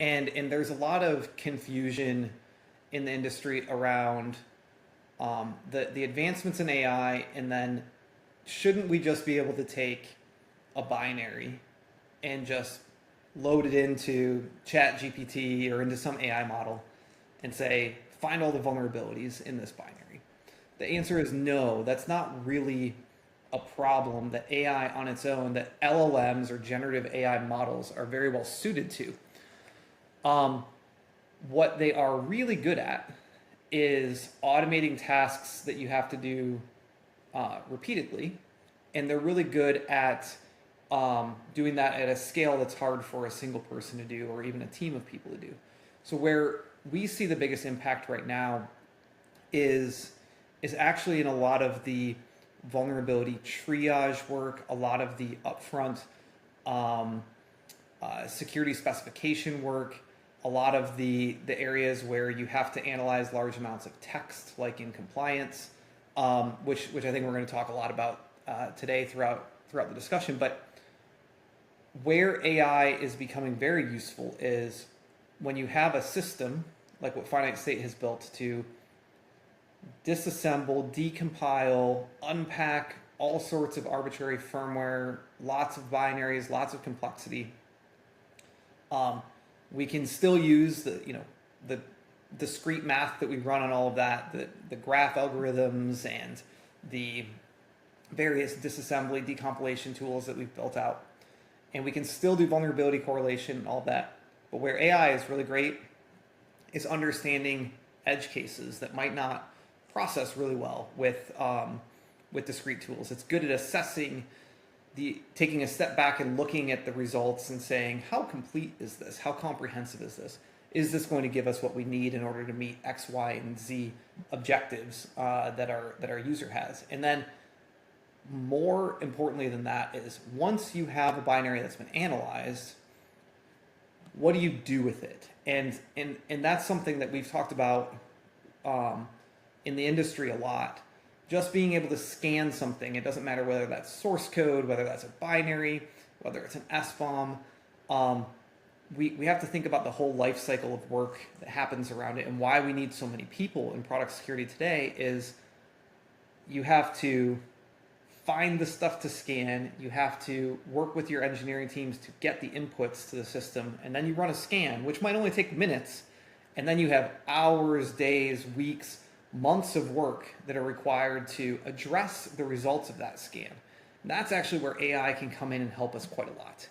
And there's a lot of confusion in the industry around the advancements in AI, and then shouldn't we just be able to take a binary and just load it into Chat GPT or into some AI model and say, find all the vulnerabilities in this binary? The answer is no, that's not really a problem that AI on its own, that LLMs or generative AI models are very well suited to. What they are really good at is automating tasks that you have to do repeatedly, and they're really good at doing that at a scale that's hard for a single person to do, or even a team of people to do. So where we see the biggest impact right now is actually in a lot of the vulnerability triage work, a lot of the upfront security specification work, a lot of the areas where you have to analyze large amounts of text, like in compliance, which I think we're going to talk a lot about today throughout the discussion. But where AI is becoming very useful is when you have a system like what Finite State has built to disassemble, decompile, unpack all sorts of arbitrary firmware, lots of binaries, lots of complexity. We can still use the discrete math that we run on all of that, the graph algorithms and the various disassembly, decompilation tools that we've built out. And we can still do vulnerability correlation and all that. But where AI is really great is understanding edge cases that might not process really well with discrete tools. It's good at assessing, taking a step back and looking at the results and saying, how complete is this? How comprehensive is this? Is this going to give us what we need in order to meet X, Y, and Z objectives that our user has? And then more importantly than that is, once you have a binary that's been analyzed, what do you do with it? And that's something that we've talked about in the industry a lot. Just being able to scan something, it doesn't matter whether that's source code, whether that's a binary, whether it's an SBOM. We have to think about the whole life cycle of work that happens around it, and why we need so many people in product security today is you have to find the stuff to scan, you have to work with your engineering teams to get the inputs to the system, and then you run a scan, which might only take minutes, and then you have hours, days, weeks, months of work that are required to address the results of that scan. And that's actually where AI can come in and help us quite a lot.